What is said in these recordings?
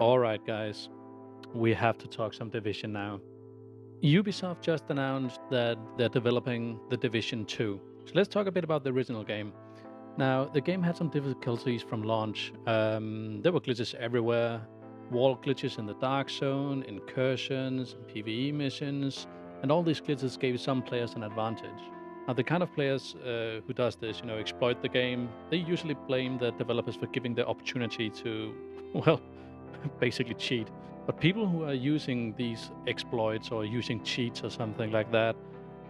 Alright, guys, we have to talk some Division now. Ubisoft just announced that they're developing The Division 2. So let's talk a bit about the original game. Now, the game had some difficulties from launch. There were glitches everywhere, wall glitches in the Dark Zone, incursions, PvE missions, and all these glitches gave some players an advantage. Now, the kind of players who does this, exploit the game, they usually blame the developers for giving the opportunity to, well, basically cheat. But people who are using these exploits or using cheats or something like that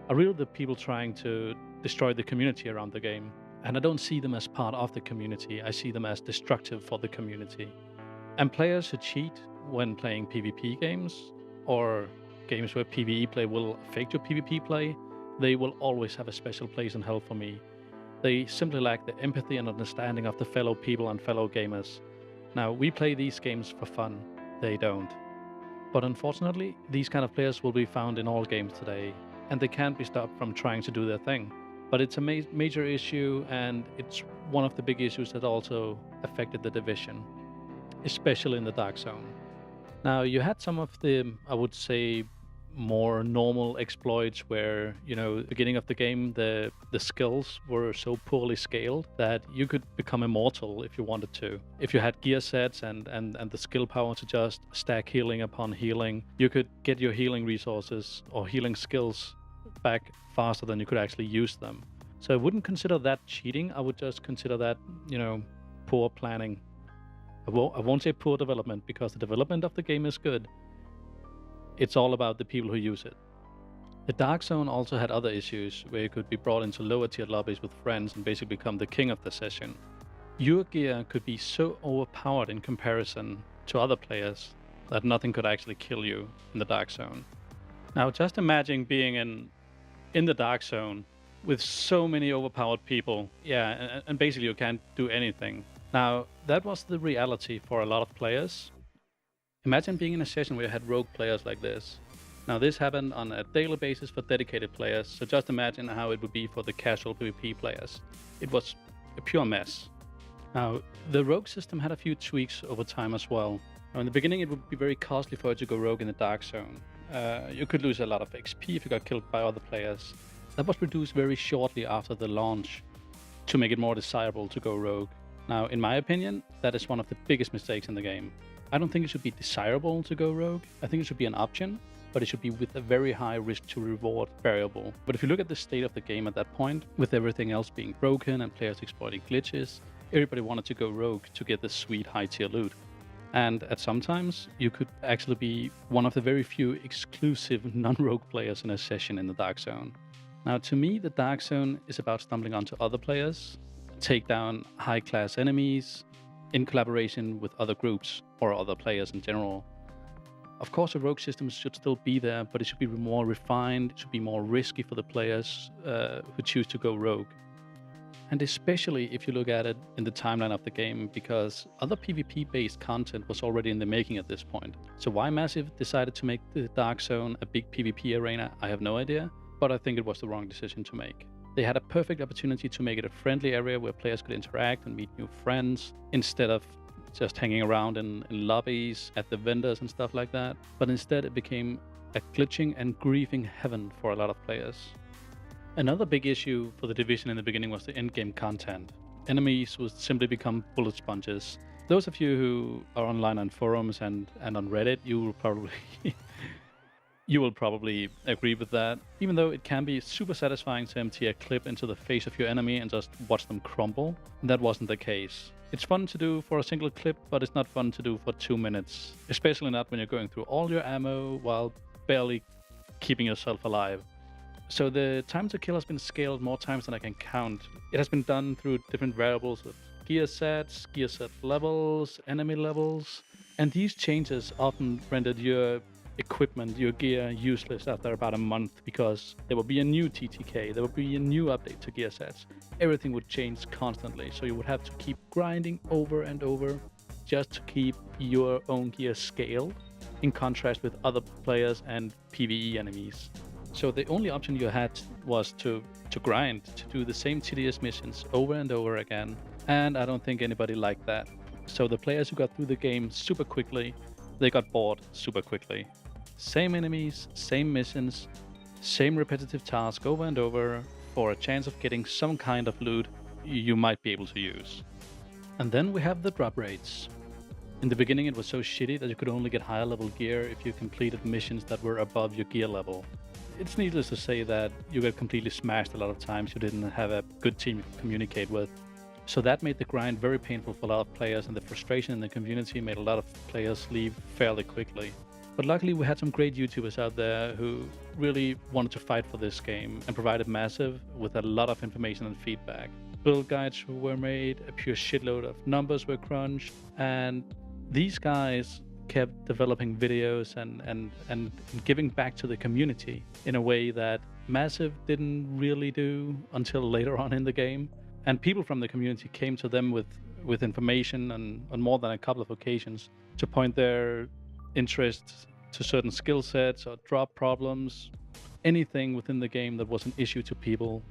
are really the people trying to destroy the community around the game. And I don't see them as part of the community, I see them as destructive for the community. And players who cheat when playing PvP games or games where PvE play will affect your PvP play, they will always have a special place in hell for me. They simply lack the empathy and understanding of the fellow people and fellow gamers. Now, we play these games for fun, they don't. But unfortunately, these kind of players will be found in all games today, and they can't be stopped from trying to do their thing. But it's a major issue, and it's one of the big issues that also affected the Division, especially in the Dark Zone. Now, you had some of the, I would say, more normal exploits where, beginning of the game, the skills were so poorly scaled that you could become immortal if you wanted to. If you had gear sets and the skill power to just stack healing upon healing, you could get your healing resources or healing skills back faster than you could actually use them. So I wouldn't consider that cheating. I would just consider that, poor planning. I won't say poor development, because the development of the game is good. It's all about the people who use it. The Dark Zone also had other issues where you could be brought into lower tier lobbies with friends and basically become the king of the session. Your gear could be so overpowered in comparison to other players that nothing could actually kill you in the Dark Zone. Now just imagine being in the Dark Zone with so many overpowered people, and basically you can't do anything. Now that was the reality for a lot of players. Imagine being in a session where you had rogue players like this. Now this happened on a daily basis for dedicated players, so just imagine how it would be for the casual PvP players. It was a pure mess. Now, the rogue system had a few tweaks over time as well. Now, in the beginning it would be very costly for you to go rogue in the Dark Zone. You could lose a lot of XP if you got killed by other players. That was reduced very shortly after the launch to make it more desirable to go rogue. Now, in my opinion, that is one of the biggest mistakes in the game. I don't think it should be desirable to go rogue. I think it should be an option, but it should be with a very high risk to reward variable. But if you look at the state of the game at that point, with everything else being broken and players exploiting glitches, everybody wanted to go rogue to get the sweet high tier loot. And at some times, you could actually be one of the very few exclusive non-rogue players in a session in the Dark Zone. Now, to me, the Dark Zone is about stumbling onto other players, take down high-class enemies, in collaboration with other groups or other players in general. Of course, a rogue system should still be there, but it should be more refined, it should be more risky for the players who choose to go rogue. And especially if you look at it in the timeline of the game, because other PvP-based content was already in the making at this point. So why Massive decided to make the Dark Zone a big PvP arena, I have no idea, but I think it was the wrong decision to make. They had a perfect opportunity to make it a friendly area where players could interact and meet new friends instead of just hanging around in lobbies at the vendors and stuff like that. But instead it became a glitching and griefing heaven for a lot of players. Another big issue for the Division in the beginning was the endgame content. Enemies would simply become bullet sponges. Those of you who are online on forums and on Reddit, you will probably You will probably agree with that, even though it can be super satisfying to empty a clip into the face of your enemy and just watch them crumble. That wasn't the case. It's fun to do for a single clip, but it's not fun to do for 2 minutes, especially not when you're going through all your ammo while barely keeping yourself alive. So the time to kill has been scaled more times than I can count. It has been done through different variables of gear sets, gear set levels, enemy levels, and these changes often rendered your equipment, your gear, useless after about a month, because there will be a new TTK, there will be a new update to gear sets. Everything would change constantly, so you would have to keep grinding over and over just to keep your own gear scaled, in contrast with other players and PvE enemies. So the only option you had was to grind, to do the same tedious missions over and over again, and I don't think anybody liked that. So the players who got through the game super quickly, they got bored super quickly. Same enemies, same missions, same repetitive task over and over for a chance of getting some kind of loot you might be able to use. And then we have the drop rates. In the beginning it was so shitty that you could only get higher level gear if you completed missions that were above your gear level. It's needless to say that you got completely smashed a lot of times. You didn't have a good team you could communicate with. So that made the grind very painful for a lot of players, and the frustration in the community made a lot of players leave fairly quickly. But luckily we had some great YouTubers out there who really wanted to fight for this game and provided Massive with a lot of information and feedback. Build guides were made, a pure shitload of numbers were crunched, and these guys kept developing videos and giving back to the community in a way that Massive didn't really do until later on in the game. And people from the community came to them with information on more than a couple of occasions to point their interests to certain skill sets or drop problems. Anything within the game that was an issue to people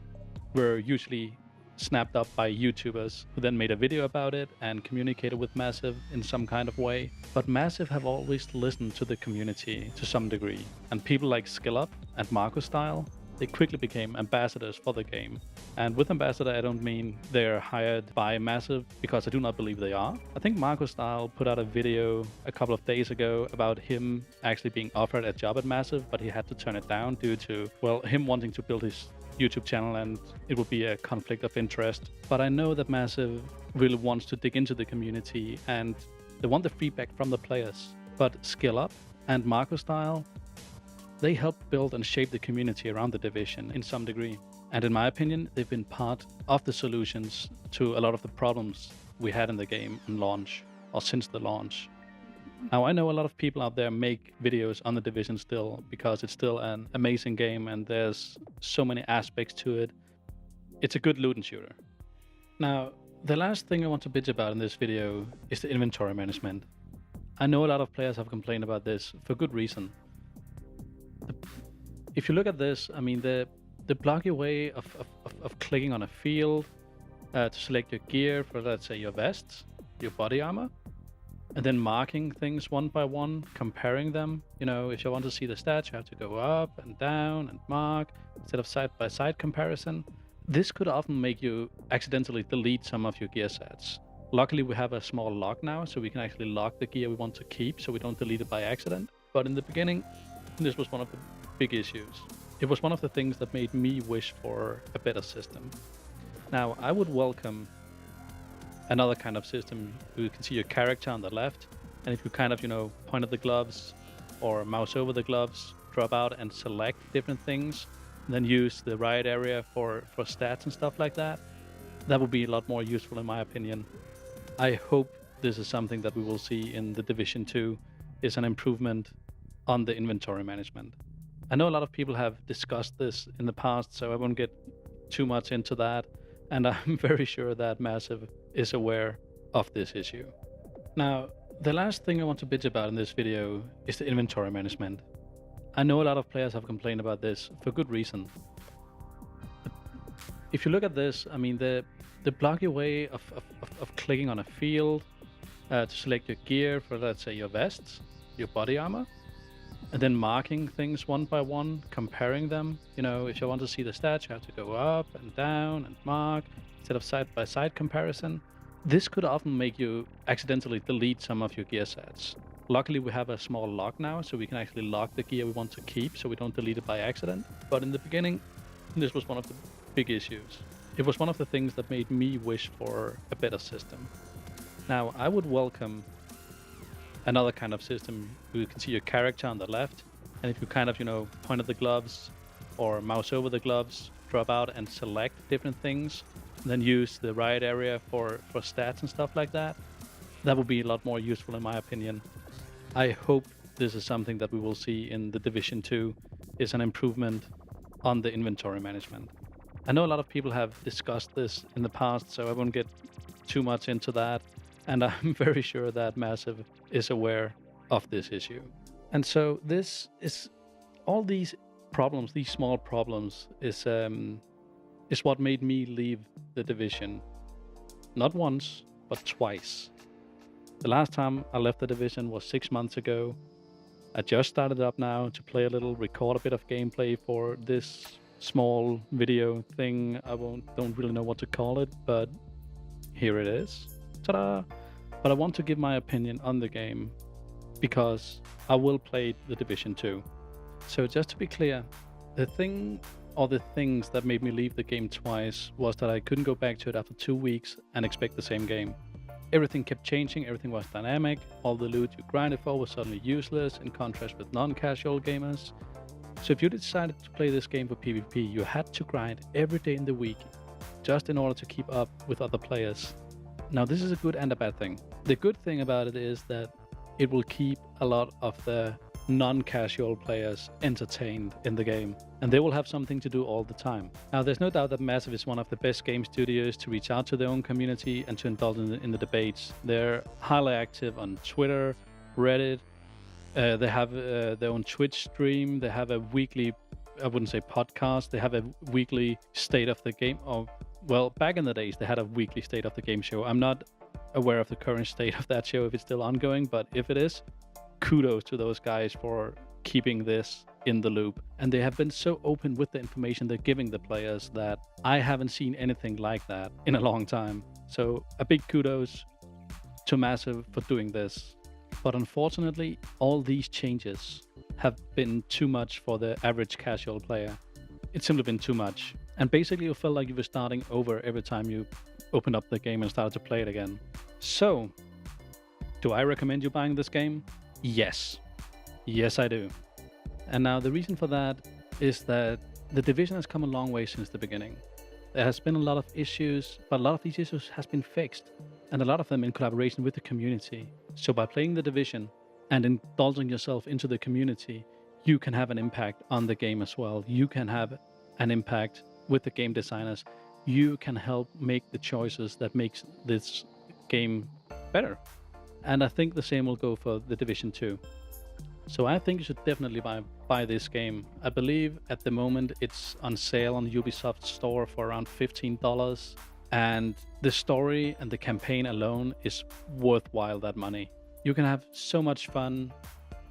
were usually snapped up by YouTubers who then made a video about it and communicated with Massive in some kind of way. But Massive have always listened to the community to some degree, and people like SkillUp and Marco Style, they quickly became ambassadors for the game. And with ambassador, I don't mean they're hired by Massive, because I do not believe they are. I think Marco Style put out a video a couple of days ago about him actually being offered a job at Massive, but he had to turn it down due to, well, him wanting to build his YouTube channel, and it would be a conflict of interest. But I know that Massive really wants to dig into the community and they want the feedback from the players. But SkillUp and Marco Style, they help build and shape the community around the division in some degree. And in my opinion, they've been part of the solutions to a lot of the problems we had in the game on launch, or since the launch. Now, I know a lot of people out there make videos on the Division still, because it's still an amazing game and there's so many aspects to it. It's a good loot and shooter. Now, the last thing I want to bitch about in this video is the inventory management. I know a lot of players have complained about this for good reason. If you look at this, I mean, the blocky way of clicking on a field to select your gear for, let's say, your vests, your body armor, and then marking things one by one, comparing them. You know, if you want to see the stats, you have to go up and down and mark instead of side-by-side comparison. This could often make you accidentally delete some of your gear sets. Luckily, we have a small lock now, so we can actually lock the gear we want to keep so we don't delete it by accident. But in the beginning, this was one of the big issues. It was one of the things that made me wish for a better system. Now, I would welcome another kind of system. You can see your character on the left, and if you kind of, point at the gloves or mouse over the gloves, drop out and select different things, and then use the right area for stats and stuff like that, that would be a lot more useful in my opinion. I hope this is something that we will see in the Division 2, is an improvement on the inventory management. I know a lot of people have discussed this in the past, so I won't get too much into that, and I'm very sure that Massive is aware of this issue. Now, the last thing I want to bitch about in this video is the inventory management. I know a lot of players have complained about this for good reason. If you look at this, I mean, the blocky way of clicking on a field to select your gear for, let's say, your vests, your body armor, and then marking things one by one, comparing them. If you want to see the stats, you have to go up and down and mark instead of side-by-side comparison. This could often make you accidentally delete some of your gear sets. Luckily, we have a small lock now, so we can actually lock the gear we want to keep so we don't delete it by accident. But in the beginning, this was one of the big issues. It was one of the things that made me wish for a better system. Now, I would welcome another kind of system. You can see your character on the left, and if you kind of, point at the gloves or mouse over the gloves, drop out and select different things, and then use the right area for stats and stuff like that, that would be a lot more useful in my opinion. I hope this is something that we will see in the Division 2, is an improvement on the inventory management. I know a lot of people have discussed this in the past, so I won't get too much into that, and I'm very sure that Massive is aware of this issue. And so this is, all these problems, these small problems, is what made me leave the Division. Not once, but twice. The last time I left the Division was 6 months ago. I just started up now to play a little, record a bit of gameplay for this small video thing. Don't really know what to call it, but here it is. Ta-da! But I want to give my opinion on the game because I will play the Division 2. So just to be clear, the things that made me leave the game twice was that I couldn't go back to it after 2 weeks and expect the same game. Everything kept changing, everything was dynamic, all the loot you grinded for was suddenly useless in contrast with non-casual gamers. So if you decided to play this game for PvP, you had to grind every day in the week just in order to keep up with other players. Now this is a good and a bad thing. The good thing about it is that it will keep a lot of the non-casual players entertained in the game, and they will have something to do all the time. Now there's no doubt that Massive is one of the best game studios to reach out to their own community and to indulge in the debates. They're highly active on Twitter, Reddit, they have their own Twitch stream, they have a weekly, I wouldn't say podcast, they have a weekly state of the game, or well, back in the days they had a weekly state of the game show. I'm not aware of the current state of that show, if it's still ongoing, but if it is, kudos to those guys for keeping this in the loop. And they have been so open with the information they're giving the players that I haven't seen anything like that in a long time. So a big kudos to Massive for doing this. But unfortunately, all these changes have been too much for the average casual player. It's simply been too much. And basically you felt like you were starting over every time you opened up the game and started to play it again. So, do I recommend you buying this game? Yes. Yes, I do. And now the reason for that is that the Division has come a long way since the beginning. There has been a lot of issues, but a lot of these issues has been fixed, and a lot of them in collaboration with the community. So by playing the Division and indulging yourself into the community, you can have an impact on the game as well. You can have an impact with the game designers. You can help make the choices that makes this game better. And I think the same will go for the Division 2. So I think you should definitely buy this game. I believe at the moment it's on sale on the Ubisoft store for around $15. And the story and the campaign alone is worthwhile that money. You can have so much fun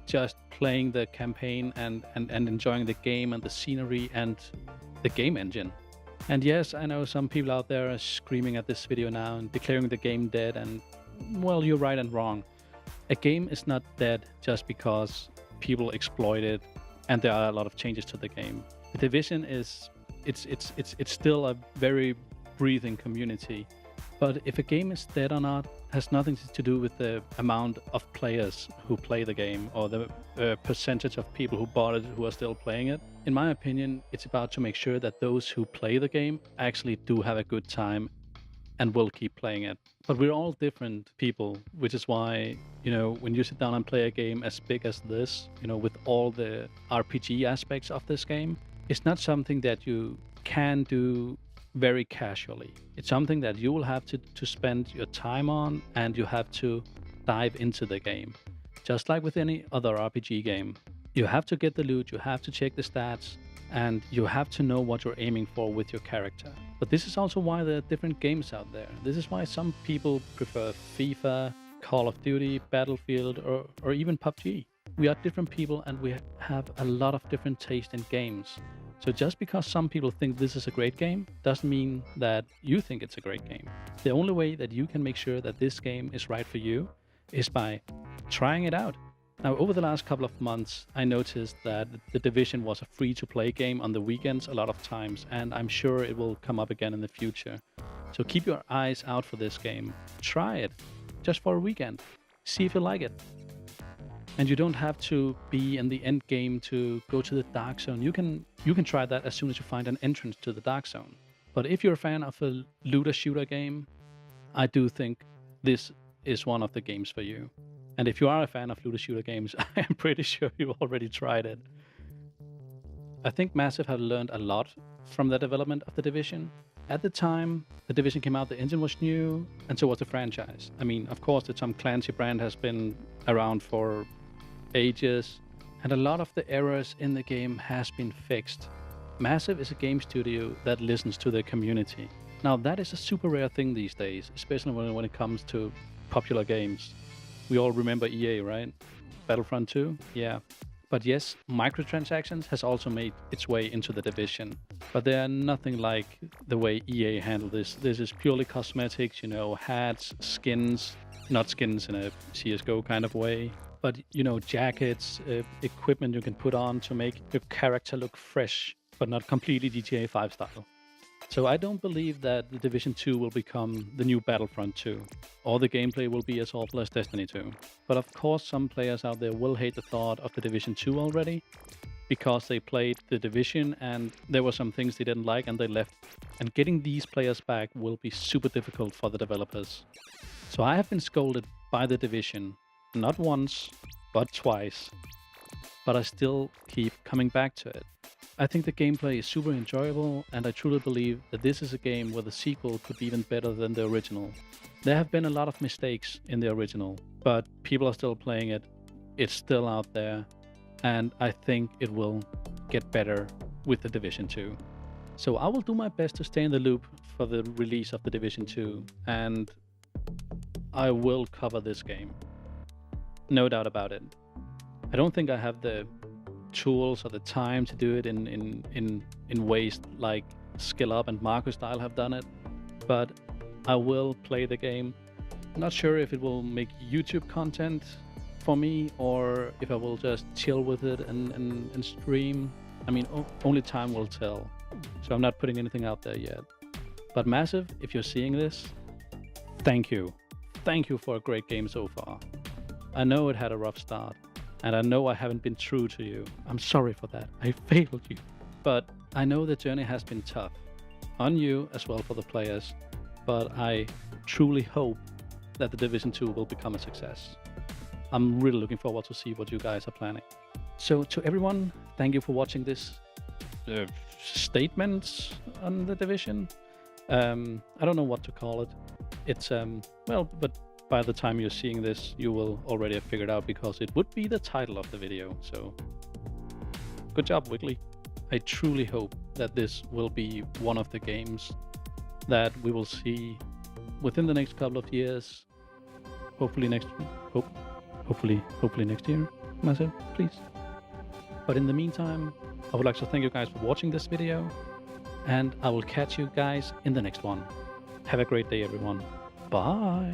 just playing the campaign and enjoying the game and the scenery and the game engine. And yes, I know some people out there are screaming at this video now and declaring the game dead, and well, you're right and wrong. A game is not dead just because people exploit it and there are a lot of changes to the game. The Division is it's still a very breathing community. But if a game is dead or not has nothing to do with the amount of players who play the game or the percentage of people who bought it who are still playing it. In my opinion, it's about to make sure that those who play the game actually do have a good time and will keep playing it. But we're all different people, which is why, when you sit down and play a game as big as this, with all the RPG aspects of this game, it's not something that you can do very casually. It's something that you will have to spend your time on, and you have to dive into the game. Just like with any other RPG game. You have to get the loot, you have to check the stats, and you have to know what you're aiming for with your character. But this is also why there are different games out there. This is why some people prefer FIFA, Call of Duty, Battlefield, or even PUBG. We are different people and we have a lot of different taste in games. So just because some people think this is a great game doesn't mean that you think it's a great game. The only way that you can make sure that this game is right for you is by trying it out. Now, over the last couple of months, I noticed that The Division was a free-to-play game on the weekends a lot of times, and I'm sure it will come up again in the future. So keep your eyes out for this game. Try it, just for a weekend. See if you like it. And you don't have to be in the end game to go to the dark zone. You can try that as soon as you find an entrance to the dark zone. But if you're a fan of a looter shooter game, I do think this is one of the games for you. And if you are a fan of looter shooter games, I am pretty sure you already tried it. I think Massive have learned a lot from the development of The Division. At the time The Division came out, the engine was new, and so was the franchise. I mean, of course, the Tom Clancy brand has been around for ages, and a lot of the errors in the game has been fixed. Massive is a game studio that listens to their community. Now, that is a super rare thing these days, especially when it comes to popular games. We all remember EA, right? Battlefront 2? Yeah. But yes, microtransactions has also made its way into the Division. But they are nothing like the way EA handled this. This is purely cosmetics, hats, skins, not skins in a CSGO kind of way, but jackets, equipment you can put on to make your character look fresh, but not completely GTA 5 style. So I don't believe that the Division 2 will become the new Battlefront 2, or the gameplay will be as awful as Destiny 2. But of course some players out there will hate the thought of the Division 2 already, because they played the Division and there were some things they didn't like and they left. And getting these players back will be super difficult for the developers. So I have been scolded by the Division, not once, but twice. But I still keep coming back to it. I think the gameplay is super enjoyable, and I truly believe that this is a game where the sequel could be even better than the original. There have been a lot of mistakes in the original, but people are still playing it. It's still out there, and I think it will get better with the Division 2. So I will do my best to stay in the loop for the release of the Division 2, and I will cover this game. No doubt about it. I don't think I have the tools or the time to do it in ways like Skill Up and Marco Style have done it, but I will play the game. I'm not sure if it will make YouTube content for me or if I will just chill with it and stream. I mean, only time will tell, so I'm not putting anything out there yet. But Massive, if you're seeing this, thank you for a great game so far. I know it had a rough start, and I know I haven't been true to you. I'm sorry for that. I failed you. But I know the journey has been tough. On you as well for the players. But I truly hope that the Division 2 will become a success. I'm really looking forward to see what you guys are planning. So to everyone, thank you for watching this statement on the Division. I don't know what to call it. It's, but by the time you're seeing this, you will already have figured out because it would be the title of the video. So good job, Wiggly. I truly hope that this will be one of the games that we will see within the next couple of years. Hopefully next year, Massive, please. But in the meantime, I would like to thank you guys for watching this video, and I will catch you guys in the next one. Have a great day, everyone. Bye.